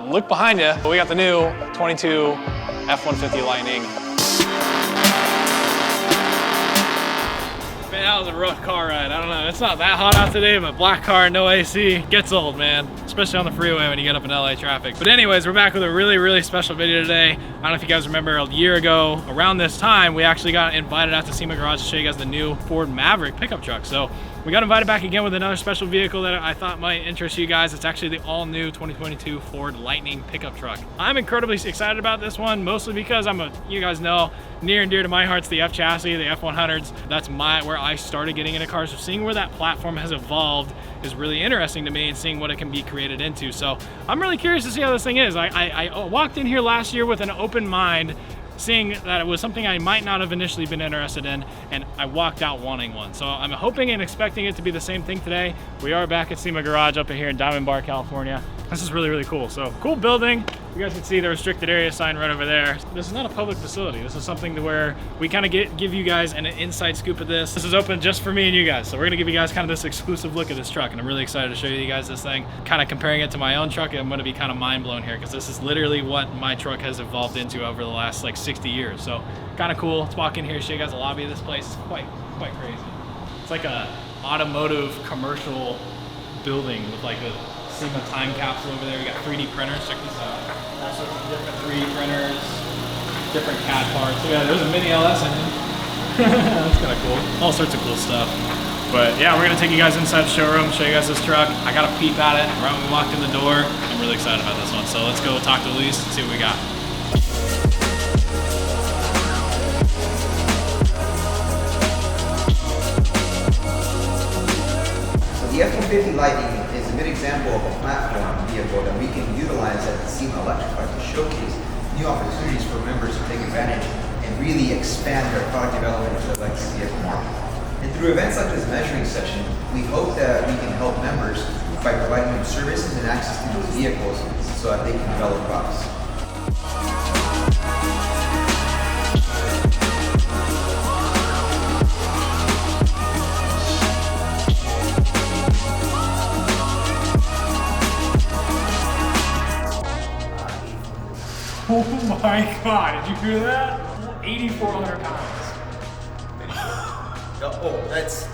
Look behind you. We got the new 22 F-150 Lightning. Man, that was a rough car ride. I don't know. It's not that hot out today, but black car, no AC, gets old, man. Especially on the freeway when you get up in LA traffic. But anyways, we're back with a really, really special video today. I don't know if you guys remember, a year ago, around this time, we actually got invited out to SEMA Garage to show you guys the new Ford Maverick pickup truck. So we got invited back again with another special vehicle that I thought might interest you guys. It's actually the all-new 2022 Ford Lightning pickup truck. I'm incredibly excited about this one, mostly because you guys know, near and dear to my heart's the F chassis, the F-100s. That's where I started getting into cars. So seeing where that platform has evolved is really interesting to me, and seeing what it can be created into. So I'm really curious to see how this thing is. I walked in here last year with an open mind, seeing that it was something I might not have initially been interested in, and I walked out wanting one. So I'm hoping and expecting it to be the same thing today. We are back at SEMA Garage up here in Diamond Bar, California. This is really, really cool. So cool building. You guys can see the restricted area sign right over there. This is not a public facility. This is something to where we kind of give you guys an inside scoop of this. This is open just for me and you guys. So we're gonna give you guys kind of this exclusive look at this truck, and I'm really excited to show you guys this thing. Kind of comparing it to my own truck, I'm gonna be kind of mind blown here, because this is literally what my truck has evolved into over the last like 60 years. So kind of cool. Let's walk in here, show you guys the lobby of this place. It's quite crazy. It's like a automotive commercial building with like a SEMA time capsule over there. We got 3D printers, check this out. All sorts of different 3D printers, different CAD parts. So yeah, there's a mini LS engine. That's kind of cool. All sorts of cool stuff. But yeah, we're gonna take you guys inside the showroom, show you guys this truck. I got a peep at it right when we walked in the door. I'm really excited about this one. So let's go talk to Luis and see what we got. The F-150 Lightning is a good example of a platform vehicle that we can utilize at the SEMA Electric to showcase new opportunities for members to take advantage and really expand their product development into the electric vehicle market. And through events like this measuring session, we hope that we can help members by providing them services and access to those vehicles so that they can develop products. Oh my God, did you hear that? 8,400 pounds. Oh, that's...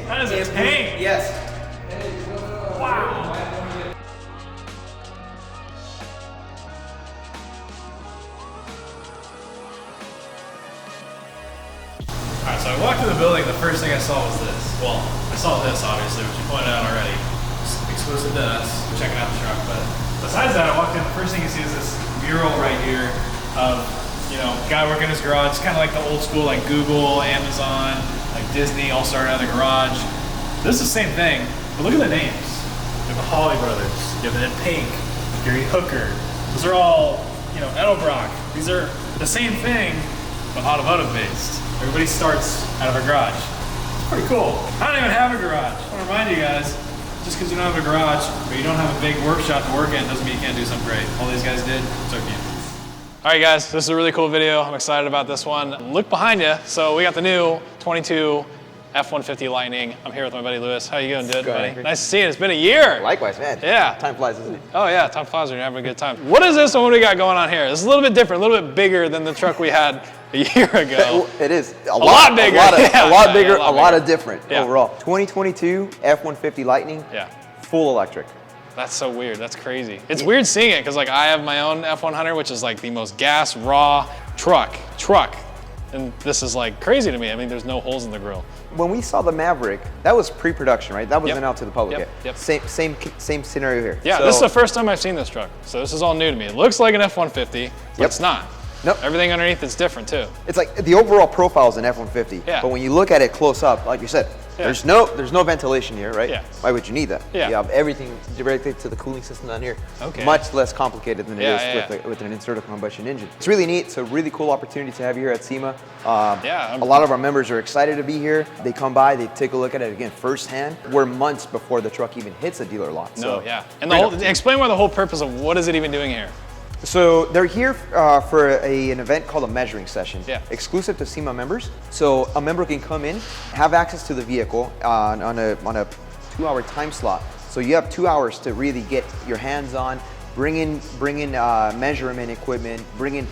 That is a tank. Yes. Wow. Alright, so I walked in the building, the first thing I saw was this. Well, I saw this obviously, which you pointed out already. It's exclusive to us. We're checking out the truck, but besides that, I walked in, the first thing you see is this mural right here of, you know, guy working in his garage. It's kind of like the old school, like Google, Amazon, like Disney, all started out of the garage. This is the same thing, but look at the names. You have the Hawley brothers, you have the Pink, Gary Hooker. Those are all, you know, Edelbrock. These are the same thing, but automotive based. Everybody starts out of a garage. It's pretty cool. I don't even have a garage. I want to remind you guys, just because you don't have a garage, but you don't have a big workshop to work in, doesn't mean you can't do something great. All these guys did, so can you. All right, guys, this is a really cool video. I'm excited about this one. Look behind you. So we got the new 22 F-150 Lightning. I'm here with my buddy Luis. How you doing, dude, buddy? Nice to see you. It's been a year. Likewise, man. Yeah. Time flies, isn't it? Oh yeah, time flies when you're having a good time. What is this and what do we got going on here? This is a little bit different, a little bit bigger than the truck we had a year ago. It is. A lot bigger. A lot bigger, a lot of different overall. 2022 F-150 Lightning. Yeah. Full electric. That's so weird. That's crazy. It's weird seeing it because like I have my own F-100, which is like the most gas raw truck, and this is like crazy to me. I mean, there's no holes in the grill. When we saw the Maverick, that was pre-production, right? That wasn't out to the public yet. Same scenario here. Yeah, so, this is the first time I've seen this truck, so this is all new to me. It looks like an F-150, but it's not. Nope. Everything underneath is different too. It's like the overall profile is an F-150, but when you look at it close up, like you said, there's no ventilation here, right? Yeah. Why would you need that? Yeah. You have everything directly to the cooling system down here. Okay. Much less complicated than it is with an internal combustion engine. It's really neat. It's a really cool opportunity to have you here at SEMA. A lot of our members are excited to be here. They come by, they take a look at it again firsthand. We're months before the truck even hits a dealer lot. And explain why the whole purpose of what is it even doing here? So they're here for an event called a measuring session, exclusive to SEMA members. So a member can come in, have access to the vehicle on a 2-hour time slot. So you have 2 hours to really get your hands on, bring in measurement equipment, bring in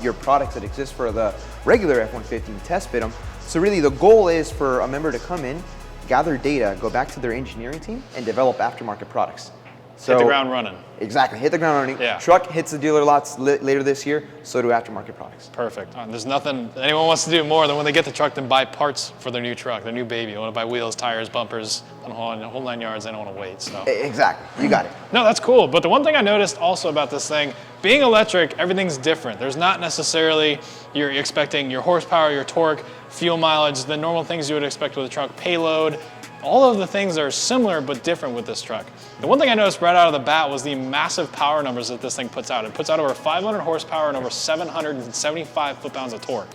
your products that exist for the regular F-150 and test fit them. So really the goal is for a member to come in, gather data, go back to their engineering team, and develop aftermarket products. So, hit the ground running. Exactly, hit the ground running. Yeah. Truck hits the dealer lots later this year, so do aftermarket products. Perfect. There's nothing anyone wants to do more than when they get the truck than buy parts for their new truck, their new baby. They want to buy wheels, tires, bumpers, and the whole 9 yards. They don't want to wait. So Exactly, you got it. No, that's cool. But the one thing I noticed also about this thing, being electric, everything's different. There's not necessarily, you're expecting your horsepower, your torque, fuel mileage, the normal things you would expect with a truck, payload. All of the things are similar but different with this truck. The one thing I noticed right out of the bat was the massive power numbers that this thing puts out. It puts out over 500 horsepower and over 775 foot-pounds of torque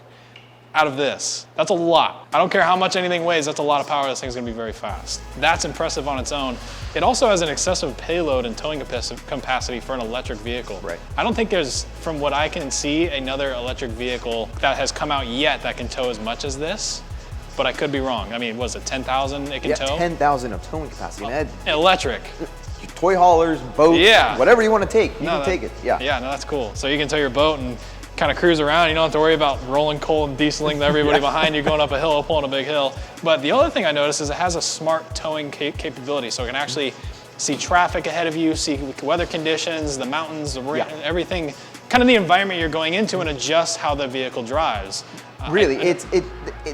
out of this. That's a lot. I don't care how much anything weighs, that's a lot of power. This thing's gonna be very fast. That's impressive on its own. It also has an excessive payload and towing capacity for an electric vehicle. Right. I don't think there's, from what I can see, another electric vehicle that has come out yet that can tow as much as this. But I could be wrong. I mean, was it 10,000 it can tow? 10,000 of towing capacity. Electric. Toy haulers, boats, whatever you want to take, you can take it. Yeah. Yeah, no, that's cool. So you can tow your boat and kind of cruise around. You don't have to worry about rolling coal and dieseling everybody behind you going up a hill or pulling a big hill. But the other thing I noticed is it has a smart towing capability. So it can actually see traffic ahead of you, see weather conditions, the mountains, everything, kind of the environment you're going into, and adjust how the vehicle drives. Really,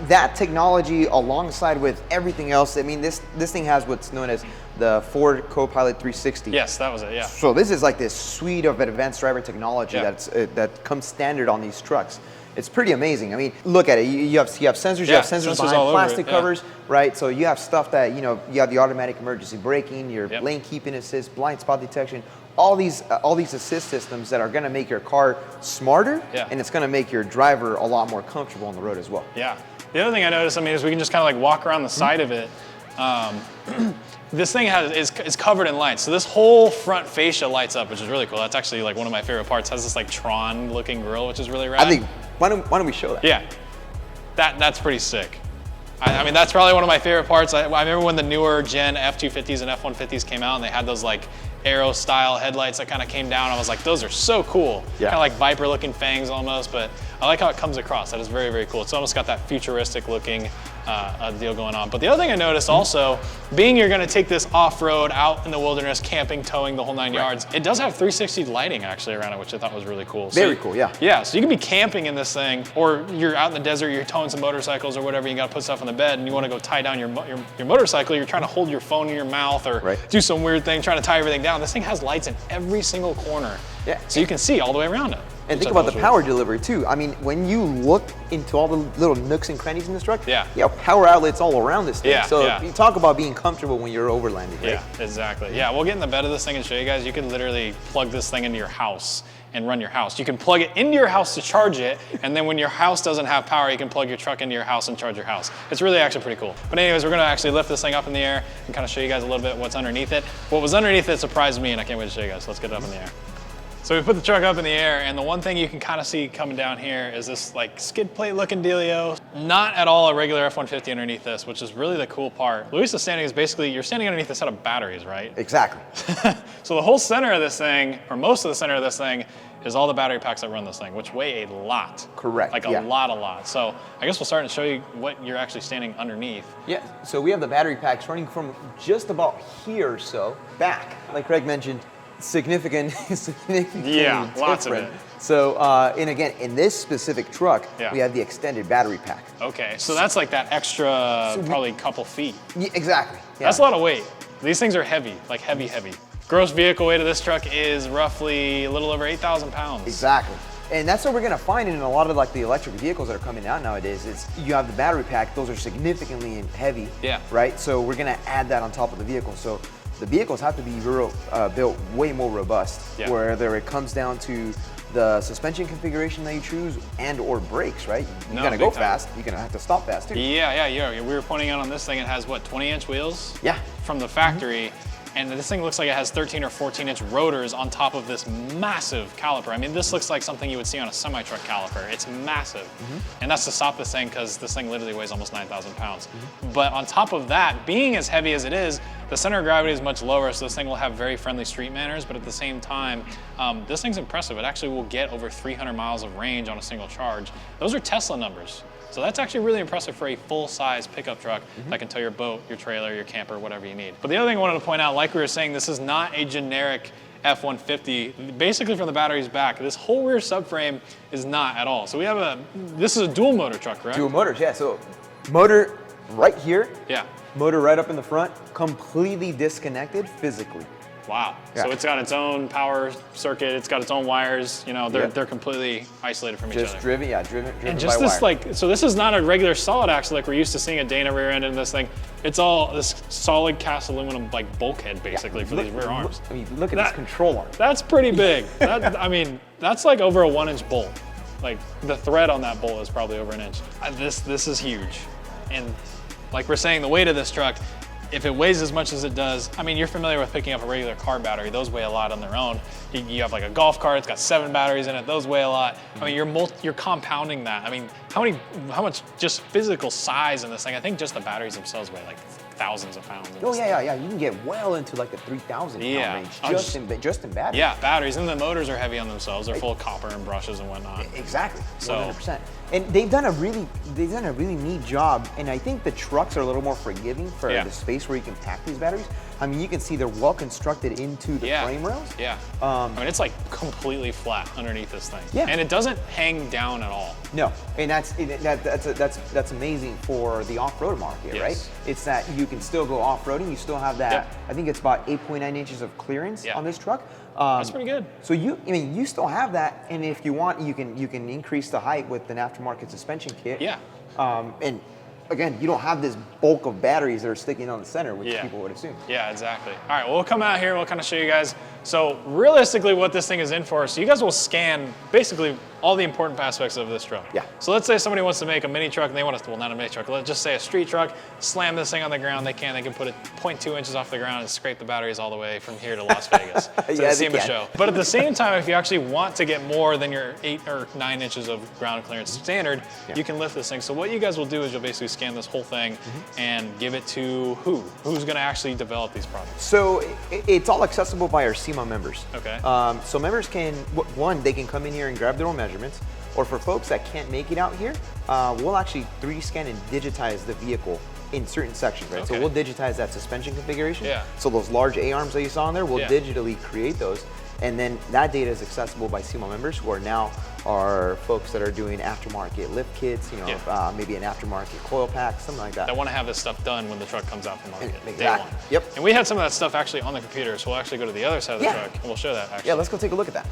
that technology alongside with everything else. I mean, this thing has what's known as the Ford Copilot 360. Yes, that was it. Yeah. So this is like this suite of advanced driver technology that comes standard on these trucks. It's pretty amazing. I mean, look at it. You have sensors. You have sensors behind plastic covers, right? So you have stuff that you have the automatic emergency braking, your lane keeping assist, blind spot detection. All these assist systems that are going to make your car smarter, and it's going to make your driver a lot more comfortable on the road as well. Yeah. The other thing I noticed, is we can just kind of like walk around the side of it. This thing is covered in lights. So this whole front fascia lights up, which is really cool. That's actually like one of my favorite parts. It has this like Tron looking grille, which is really rad. I think, why don't we show that? Yeah. That's pretty sick. I mean, that's probably one of my favorite parts. I remember when the newer gen F-250s and F-150s came out and they had those like Aero style headlights that kind of came down. I was like, those are so cool. Kind of like Viper looking fangs almost, but I like how it comes across. That is very, very cool. It's almost got that futuristic looking deal going on. But the other thing I noticed also, being you're gonna take this off-road, out in the wilderness, camping, towing, the whole 9 yards, it does have 360 lighting actually around it, which I thought was really cool. Very cool, yeah. Yeah, so you can be camping in this thing, or you're out in the desert, you're towing some motorcycles or whatever, you gotta put stuff on the bed and you wanna go tie down your motorcycle, you're trying to hold your phone in your mouth or do some weird thing, trying to tie everything down. This thing has lights in every single corner. Yeah. So you can see all the way around it. And think about the power delivery too. I mean, when you look into all the little nooks and crannies in this truck, power outlets all around this thing. So you talk about being comfortable when you're overlanding, right? Yeah, exactly. Yeah, we'll get in the bed of this thing and show you guys. You can literally plug this thing into your house and run your house. You can plug it into your house to charge it, and then when your house doesn't have power, you can plug your truck into your house and charge your house. It's really actually pretty cool. But anyways, we're gonna actually lift this thing up in the air and kind of show you guys a little bit what's underneath it. What was underneath it surprised me, and I can't wait to show you guys. Let's get it up in the air. So we put the truck up in the air, and the one thing you can kind of see coming down here is this like skid plate looking dealio. Not at all a regular F-150 underneath this, which is really the cool part. Luis is standing is basically, you're standing underneath a set of batteries, right? Exactly. So the whole center of this thing, or most of the center of this thing, is all the battery packs that run this thing, which weigh a lot. Correct. Like a lot. So I guess we'll start and show you what you're actually standing underneath. Yeah, so we have the battery packs running from just about here or so back. Like Craig mentioned, significantly lots of different. it. So, and again, in this specific truck, we have the extended battery pack. Okay, so that's like that extra, probably couple feet. Yeah, exactly. Yeah. That's a lot of weight. These things are heavy, like heavy. Gross vehicle weight of this truck is roughly a little over 8,000 pounds. Exactly. And that's what we're gonna find in a lot of like the electric vehicles that are coming out nowadays. Is you have the battery pack; those are significantly heavy. Yeah. Right. So we're gonna add that on top of the vehicle. So the vehicles have to be built way more robust. Yeah. Whether it comes down to the suspension configuration that you choose and/or brakes, right? You're gonna go fast. You're gonna have to stop fast too. Yeah. We were pointing out on this thing. It has what, 20-inch wheels? Yeah. From the factory. And this thing looks like it has 13 or 14-inch rotors on top of this massive caliper. I mean, this looks like something you would see on a semi-truck caliper. It's massive. And that's to stop this thing, because this thing literally weighs almost 9,000 pounds. But on top of that, being as heavy as it is, the center of gravity is much lower, so this thing will have very friendly street manners, but at the same time, this thing's impressive. It actually will get over 300 miles of range on a single charge. Those are Tesla numbers. So that's actually really impressive for a full-size pickup truck that can tow your boat, your trailer, your camper, whatever you need. But the other thing I wanted to point out, like we were saying, this is not a generic F-150. Basically from the batteries back, this whole rear subframe is not at all. So we have this is a dual motor truck, correct? Dual motors, yeah. So motor right here. Yeah. Motor right up in the front, completely disconnected physically. Wow. Yeah. So it's got its own power circuit, it's got its own wires, you know, they're completely isolated from each other. Just driven and just by this wire. so this is not a regular solid axle like we're used to seeing a Dana rear end in this thing. It's all this solid cast aluminum like bulkhead basically for these rear arms. I mean, look at this control arm. That's pretty big. I mean, that's like over a 1-inch bolt. Like the thread on that bolt is probably over an inch. This is huge. And like we're saying, the weight of this truck, if it weighs as much as it does, I mean, you're familiar with picking up a regular car battery. Those weigh a lot on their own. You have like a golf cart, it's got 7 batteries in it. Those weigh a lot. I mean, you're compounding that. I mean, how much just physical size in this thing? I think just the batteries themselves weigh like thousands of pounds. Oh yeah. You can get well into like the 3,000 pound range just in batteries. Yeah, batteries, and the motors are heavy on themselves. They're full of copper and brushes and whatnot. Exactly. So 100%. And they've done a really neat job. And I think the trucks are a little more forgiving for the space where you can pack these batteries. I mean, you can see they're well constructed into the frame rails. Yeah. I mean, it's like completely flat underneath this thing. Yeah. And it doesn't hang down at all. No, and that's amazing for the off-road market, right? It's that you can still go off-roading. You still have that. I think it's about 8.9 inches of clearance on this truck. That's pretty good. So you still have that, and if you want, you can increase the height with an aftermarket suspension kit. Yeah. And again, you don't have this bulk of batteries that are sticking on the center, which people would assume. Yeah, exactly. All right, well, we'll come out here, we'll kind of show you guys. So realistically what this thing is in for, so you guys will scan basically all the important aspects of this truck. Yeah. So let's say somebody wants to make a mini truck and they want to, well, not a mini truck, let's just say a street truck, slam this thing on the ground, they can put it 0.2 inches off the ground and scrape the batteries all the way from here to Las Vegas to the SEMA show. But at the same time, if you actually want to get more than your 8 or 9 inches of ground clearance standard, you can lift this thing. So what you guys will do is you'll basically scan this whole thing and give it to who? Who's gonna actually develop these products? So it's all accessible by our SEMA members. Okay. So members can, one, they can come in here and grab their own measurements, or for folks that can't make it out here, we'll actually 3D scan and digitize the vehicle in certain sections, right? So we'll digitize that suspension configuration. Yeah. So those large A-arms that you saw in there, we'll digitally create those. And then that data is accessible by SEMA members who are now folks that are doing aftermarket lift kits, you know, maybe an aftermarket coil pack, something like that. They want to have this stuff done when the truck comes out from market. Exactly. Day one. Yep. And we had some of that stuff actually on the computer, so we'll actually go to the other side of the truck and we'll show that actually. Yeah, let's go take a look at that.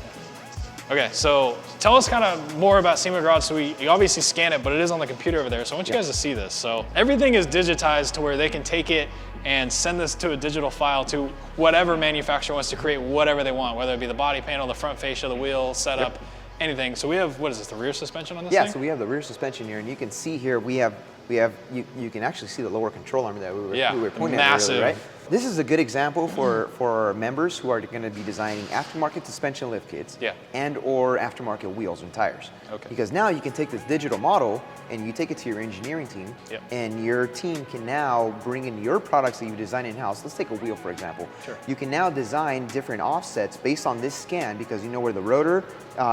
Okay, so tell us kind of more about SEMA Garage. So you obviously scan it, but it is on the computer over there. So I want you guys to see this. So everything is digitized to where they can take it and send this to a digital file to whatever manufacturer wants to create whatever they want, whether it be the body panel, the front fascia, the wheel, setup, anything. So we have, what is this, the rear suspension on this thing? Yeah, so we have the rear suspension here, and you can see here you can actually see the lower control arm that we were pointing at earlier, right? This is a good example for our members who are going to be designing aftermarket suspension lift kits and or aftermarket wheels and tires. Okay. Because now you can take this digital model and you take it to your engineering team, and your team can now bring in your products that you design in-house. Let's take a wheel, for example. Sure. You can now design different offsets based on this scan because you know where the rotor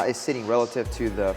is sitting relative to the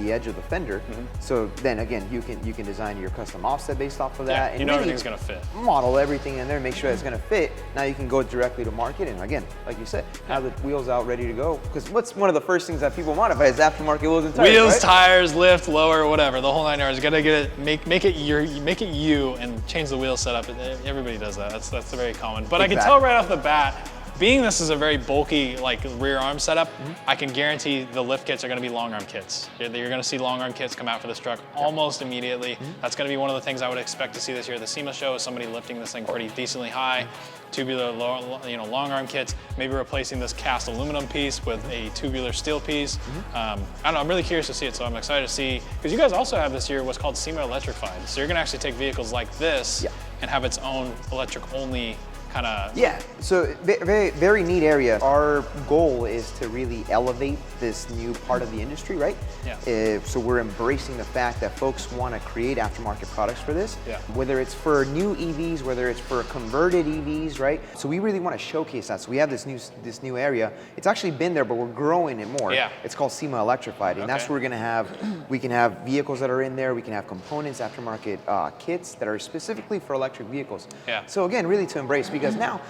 edge of the fender. So then again, you can design your custom offset based off of that. And you know everything's going to fit. Model everything in there, make sure it's going to fit. Now you can go directly to market, and again, like you said, have the wheels out ready to go. Because what's one of the first things that people modify is aftermarket wheels and tires. Wheels, right? tires, lift, lower, whatever, the whole 9 yards. You gotta get it, make it you, and change the wheel setup. Everybody does that. That's very common. But I can tell right off the bat, being this is a very bulky like rear arm setup, I can guarantee the lift kits are going to be long arm kits. You're going to see long arm kits come out for this truck almost immediately. That's going to be one of the things I would expect to see this year at the SEMA show, is somebody lifting this thing pretty decently high. Tubular long arm kits, maybe replacing this cast aluminum piece with a tubular steel piece. I don't know, I'm really curious to see it, so I'm excited to see, because you guys also have this year what's called SEMA Electrified. So you're going to actually take vehicles like this and have its own electric only kind of. Yeah, so very, very neat area. Our goal is to really elevate this new part of the industry, right? Yeah. So we're embracing the fact that folks want to create aftermarket products for this, Yeah. whether it's for new EVs, whether it's for converted EVs, right? So we really want to showcase that. So we have this new area. It's actually been there, but we're growing it more. Yeah. It's called SEMA Electrified, and that's where we're going to have, we can have vehicles that are in there, we can have components, aftermarket kits that are specifically for electric vehicles. Yeah. So again, really to embrace, because now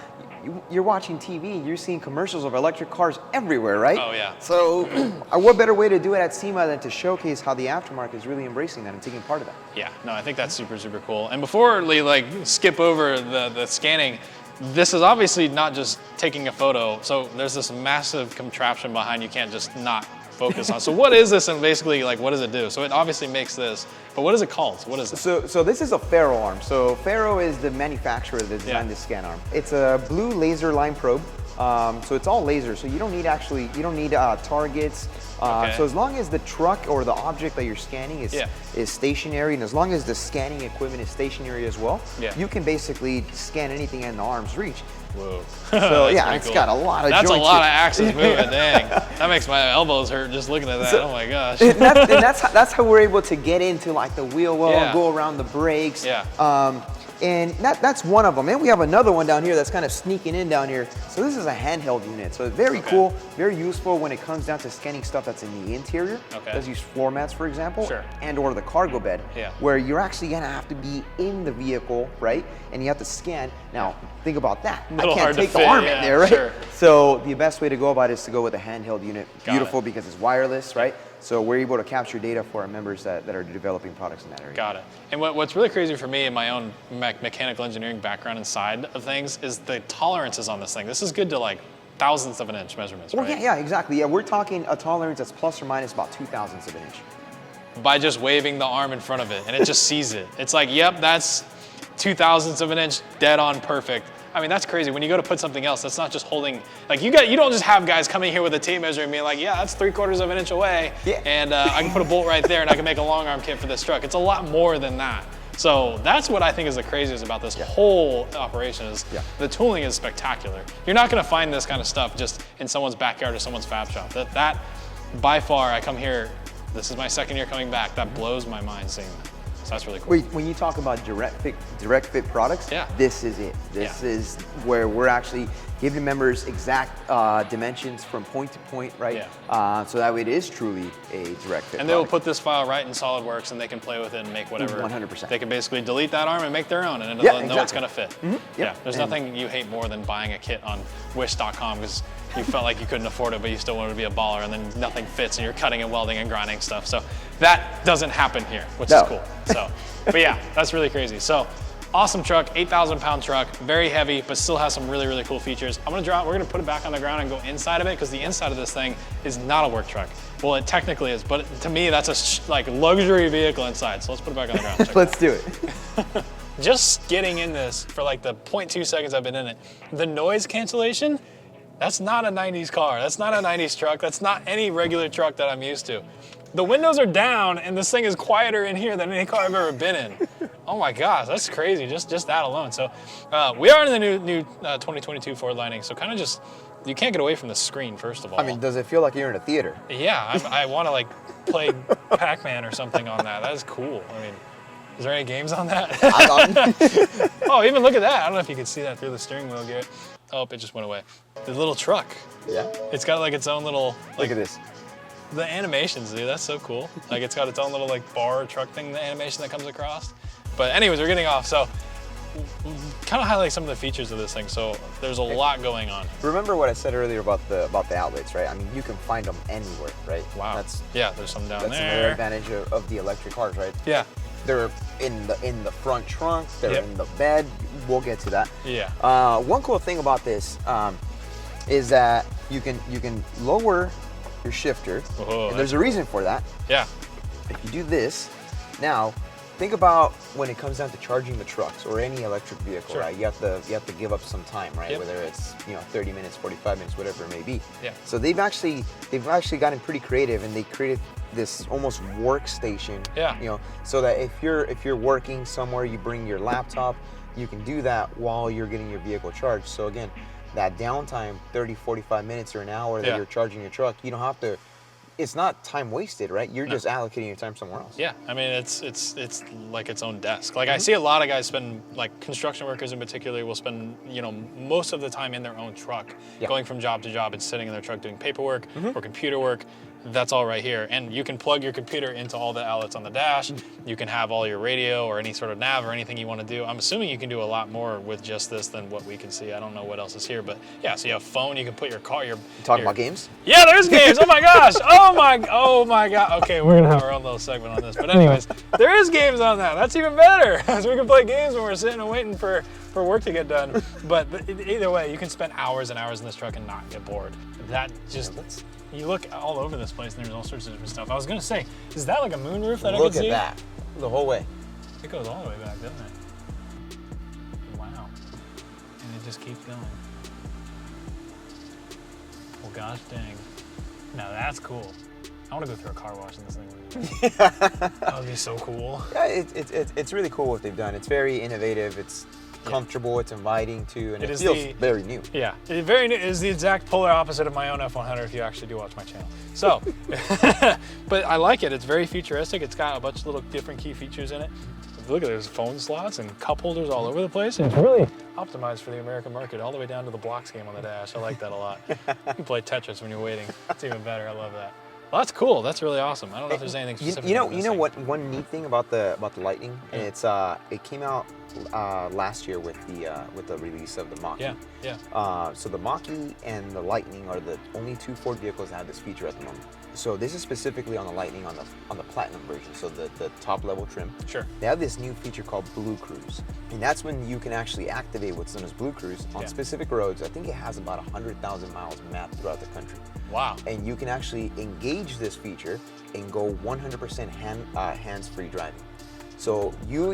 you're watching TV, you're seeing commercials of electric cars everywhere, right? Oh yeah. So what better way to do it at SEMA than to showcase how the aftermarket is really embracing that and taking part of that? Yeah, no, I think that's super, super cool. And before we like skip over the scanning, this is obviously not just taking a photo. So there's this massive contraption behind you can't just not focus on. So what is this, and basically like what does it do? So it obviously makes this, but what is it called? What is it? So this is a Faro arm. So Faro is the manufacturer that designed this scan arm. It's a blue laser line probe. So it's all laser. So you don't need targets. So as long as the truck or the object that you're scanning is stationary, and as long as the scanning equipment is stationary as well, you can basically scan anything in the arm's reach. Whoa. So yeah, it's got a lot of That's joints. a lot of axis movement, dang. That makes my elbows hurt just looking at that. So, oh my gosh. and that's how we're able to get into like the wheel well and go around the brakes. Yeah. And that's one of them. And we have another one down here that's kind of sneaking in down here. So this is a handheld unit. So it's very cool, very useful when it comes down to scanning stuff that's in the interior. Let's use floor mats, for example, and or the cargo bed, where you're actually gonna have to be in the vehicle, right? And you have to scan. Now, think about that. I can't take the arm in there, right? So the best way to go about it is to go with a handheld unit. Beautiful because it's wireless, right? So we're able to capture data for our members that are developing products in that area. Got it. And what's really crazy for me in my own mechanical engineering background and side of things is the tolerances on this thing. This is good to like thousandths of an inch measurements, right? Well, yeah, exactly. Yeah, we're talking a tolerance that's plus or minus about 0.02 of an inch. By just waving the arm in front of it, and it just sees it. It's like, yep, that's 0.02 of an inch, dead on perfect. I mean, that's crazy. When you go to put something else, that's not just holding, like you don't just have guys coming here with a tape measure and being like, yeah, that's 3/4 of an inch away, and I can put a bolt right there and I can make a long arm kit for this truck. It's a lot more than that. So that's what I think is the craziest about this whole operation is the tooling is spectacular. You're not gonna find this kind of stuff just in someone's backyard or someone's fab shop. That by far, I come here, this is my second year coming back, that blows my mind seeing that. So that's really cool. Wait, when you talk about direct fit products, this is it. This is where we're actually giving members exact dimensions from point to point, right? So that way it is truly a direct fit. And they will put this file right in SolidWorks and they can play with it and make whatever. 100%. They can basically delete that arm and make their own, and they'll know it's gonna fit. There's nothing you hate more than buying a kit on wish.com because you felt like you couldn't afford it, but you still wanted to be a baller, and then nothing fits and you're cutting and welding and grinding stuff. So that doesn't happen here, which is cool. So, but yeah, that's really crazy. So awesome truck, 8,000-pound truck, very heavy, but still has some really, really cool features. We're gonna put it back on the ground and go inside of it because the inside of this thing is not a work truck. Well, it technically is, but to me, that's a like luxury vehicle inside. So let's put it back on the ground. Let's do it. Just getting in this for like the 0.2 seconds I've been in it, the noise cancellation, that's not a 90s car. That's not a 90s truck. That's not any regular truck that I'm used to. The windows are down and this thing is quieter in here than any car I've ever been in. Oh my gosh, that's crazy, just that alone. So we are in the new 2022 Ford Lightning, so kind of just, you can't get away from the screen, first of all. I mean, does it feel like you're in a theater? Yeah, I want to like play Pac-Man or something on that. That is cool. I mean, is there any games on that? Oh, even look at that. I don't know if you can see that through the steering wheel, Garrett. Oh, it just went away. The little truck. Yeah. It's got like its own little. Like, look at this. The animations, dude, that's so cool. Like it's got its own little like bar truck thing, the animation that comes across. But anyways, we're getting off. So kind of highlight some of the features of this thing. So there's a lot going on. Remember what I said earlier about the outlets, right? I mean, you can find them anywhere, right? Wow. There's some down there. That's another advantage of the electric cars, right? Yeah. They're in the front trunk. They're in the bed. We'll get to that. Yeah. One cool thing about this is that you can lower your shifter. Whoa, and there's a reason for that. Yeah. If you do this, now think about when it comes down to charging the trucks or any electric vehicle, right? You have to give up some time, right? Whether it's 30 minutes, 45 minutes, whatever it may be. Yeah. So they've actually gotten pretty creative, and they created this almost workstation. Yeah. So that if you're working somewhere, you bring your laptop, you can do that while you're getting your vehicle charged. So again, that downtime, 30, 45 minutes or an hour that you're charging your truck, you don't have to, it's not time wasted, right? You're just allocating your time somewhere else. Yeah, I mean, it's like its own desk. Like I see a lot of guys spend, like construction workers in particular will spend, you know, most of the time in their own truck, going from job to job and sitting in their truck doing paperwork or computer work. That's all right here. And you can plug your computer into all the outlets on the dash. You can have all your radio or any sort of nav or anything you want to do. I'm assuming you can do a lot more with just this than what we can see. I don't know what else is here, but yeah, so you have phone, you can put your car, you talking about games? Yeah, there's games. Oh my gosh. Oh my God. Okay, we're gonna have our own little segment on this. But anyways, there is games on that. That's even better. So we can play games when we're sitting and waiting for work to get done. But either way, you can spend hours and hours in this truck and not get bored. That just, you look all over this place and there's all sorts of different stuff. I was gonna say, is that like a moonroof that I can see? Look at that, the whole way. It goes all the way back, doesn't it? Wow. And it just keeps going. Well, gosh dang. Now that's cool. I want to go through a car wash in this thing. That would be so cool. Yeah, it's really cool what they've done. It's very innovative. It's comfortable, it's inviting too, and it feels very new. Yeah, very new. It is the exact polar opposite of my own F-150 if you actually do watch my channel. So, but I like it. It's very futuristic. It's got a bunch of little different key features in it. Look at there's phone slots and cup holders all over the place. It's really optimized for the American market, all the way down to the blocks game on the dash. I like that a lot. You can play Tetris when you're waiting. It's even better. I love that. Well, that's cool. That's really awesome. I don't know if there's anything specific. You know what? One neat thing about the Lightning, and it came out last year with the release of the Mach-E. Yeah. So the Mach-E and the Lightning are the only two Ford vehicles that have this feature at the moment. So this is specifically on the Lightning on the Platinum version, so the top level trim. Sure. They have this new feature called Blue Cruise, and that's when you can actually activate what's known as Blue Cruise on specific roads. I think it has about 100,000 miles mapped throughout the country. Wow. And you can actually engage this feature and go 100% hands-free driving. So you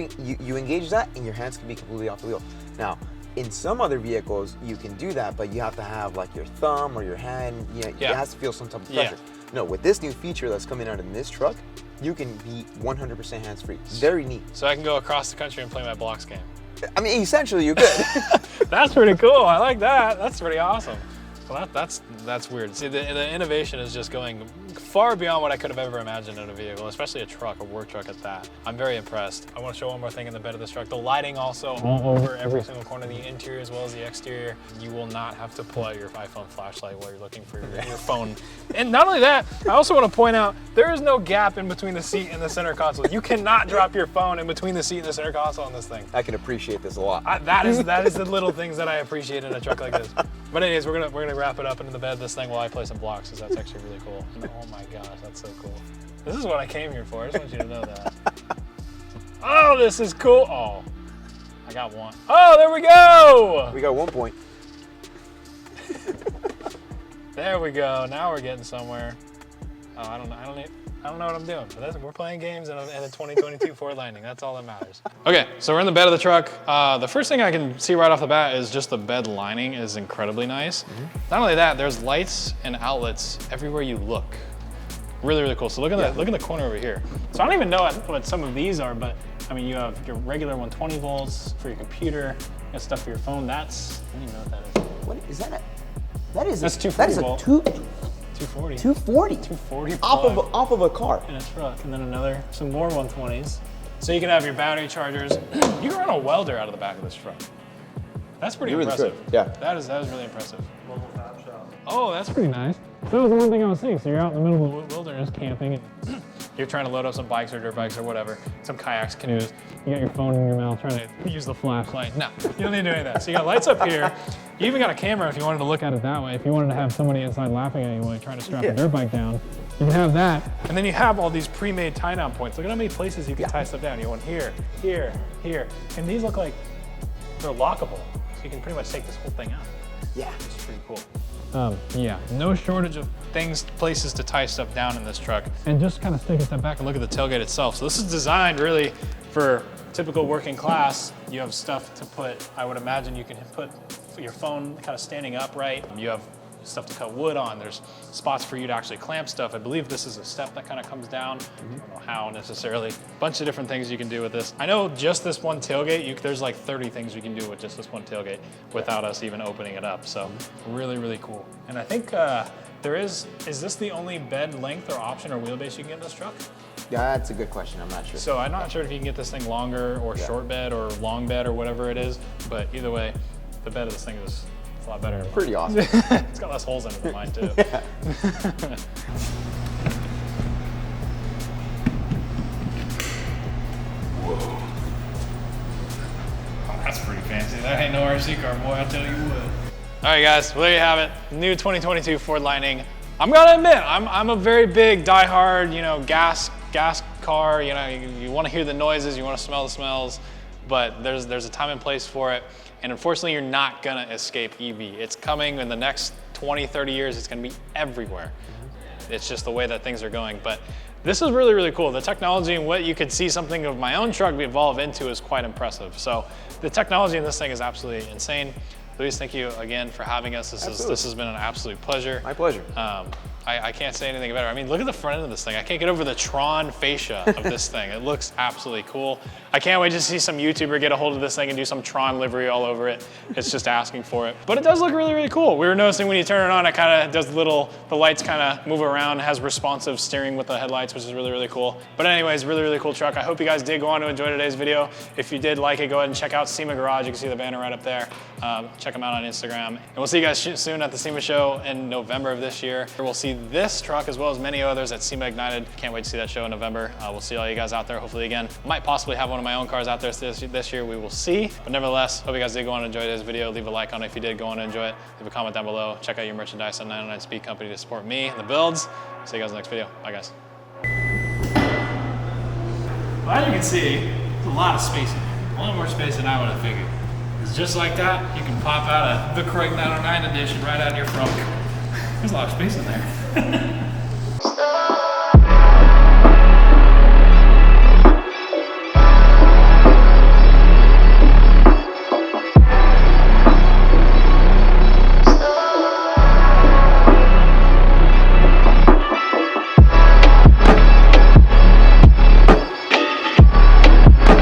engage that and your hands can be completely off the wheel. Now, in some other vehicles, you can do that, but you have to have like your thumb or your hand, it has to feel some type of pressure. No, with this new feature that's coming out in this truck, you can be 100% hands-free. Very neat. So I can go across the country and play my blocks game. I mean, essentially you could. That's pretty cool. I like that. That's pretty awesome. Well, that's weird. See, the innovation is just going far beyond what I could have ever imagined in a vehicle, especially a truck, a work truck at that. I'm very impressed. I want to show one more thing in the bed of this truck. The lighting also all over every single corner, the interior as well as the exterior. You will not have to pull out your iPhone flashlight while you're looking for your phone. And not only that, I also want to point out, there is no gap in between the seat and the center console. You cannot drop your phone in between the seat and the center console on this thing. I can appreciate this a lot. That is the little things that I appreciate in a truck like this. But anyways, we're gonna wrap it up into the bed of this thing while I play some blocks, because that's actually really cool. And oh my gosh, that's so cool. This is what I came here for. I just want you to know that. Oh, this is cool. Oh, I got one. Oh, there we go. We got 1 point. There we go. Now we're getting somewhere. Oh, I don't know what I'm doing, but we're playing games in a 2022 Ford Lightning. That's all that matters. Okay, so we're in the bed of the truck. The first thing I can see right off the bat is just the bed lining is incredibly nice. Not only that, there's lights and outlets everywhere you look. Really, really cool. So look at the corner over here. So I don't even know what some of these are, but I mean, you have your regular 120 volts for your computer, you got stuff for your phone. I don't even know what that is. What is that? That's 240 volt. 240. 240. 240 off of a car. In a truck, and then some more 120s. So you can have your battery chargers. You can run a welder out of the back of this truck. That's pretty impressive. Really yeah. That is really impressive. Mobile fab shop. Oh, that's pretty nice. That was the one thing I was saying. So you're out in the middle of the wilderness camping, and you're trying to load up some bikes or dirt bikes or whatever, some kayaks, canoes. You got your phone in your mouth trying to use the flashlight. No, you don't need to do any of that. So you got lights up here. You even got a camera if you wanted to look at it that way. If you wanted to have somebody inside laughing at you while you're trying to strap a dirt bike down, you can have that. And then you have all these pre-made tie-down points. Look at how many places you can tie stuff down. You want here, here, here. And these look like they're lockable. So you can pretty much take this whole thing out. Yeah. It's pretty cool. Yeah, no shortage of places to tie stuff down in this truck. And just kind of take a step back and look at the tailgate itself. So this is designed really for typical working class. You have stuff to put, I would imagine you can put your phone kind of standing upright. You have stuff to cut wood on. There's spots for you to actually clamp stuff. I believe this is a step that kind of comes down. I don't know how necessarily. A bunch of different things you can do with this. I know just this one tailgate, there's like 30 things you can do with just this one tailgate without us even opening it up. So really, really cool. And I think is this the only bed length or option or wheelbase you can get in this truck? Yeah, that's a good question. I'm not sure. So I'm not sure if you can get this thing longer or short bed or long bed or whatever it is, but either way, the bed of this thing is a lot better. Pretty awesome. It's got less holes in it than mine too. Yeah. Whoa. Oh, that's pretty fancy. That ain't no RC car, boy, I'll tell you what. All right, guys, well, there you have it. New 2022 Ford Lightning. I'm gonna admit, I'm a very big diehard, you know, gas car. You know, you want to hear the noises, you want to smell the smells, but there's a time and place for it. And unfortunately, you're not gonna escape EV. It's coming in the next 20, 30 years. It's gonna be everywhere. It's just the way that things are going. But this is really, really cool. The technology and what you could see something of my own truck evolve into is quite impressive. So the technology in this thing is absolutely insane. Luis, thank you again for having us. This has been an absolute pleasure. My pleasure. I can't say anything better. I mean, look at the front end of this thing. I can't get over the Tron fascia of this thing. It looks absolutely cool. I can't wait to see some YouTuber get a hold of this thing and do some Tron livery all over it. It's just asking for it. But it does look really, really cool. We were noticing when you turn it on, it kind of does the lights kind of move around. It has responsive steering with the headlights, which is really, really cool. But anyways, really, really cool truck. I hope you guys did go on to enjoy today's video. If you did like it, go ahead and check out SEMA Garage. You can see the banner right up there. Check them out on Instagram. And we'll see you guys soon at the SEMA show in November of this year. We'll see this truck as well as many others at SEMA Ignited. Can't wait to see that show in November. We'll see all you guys out there hopefully again. Might possibly have one of my own cars out there this year. We will see. But nevertheless, hope you guys did go on and enjoy this video. Leave a like on it if you did go on and enjoy it. Leave a comment down below. Check out your merchandise on 909 Speed Company to support me and the builds. See you guys in the next video. Bye, guys. Well, as you can see, there's a lot of space in here. A lot more space than I would have figured. It's just like that, you can pop out a the Craig 909 edition right out of your front. There's a lot of space in there.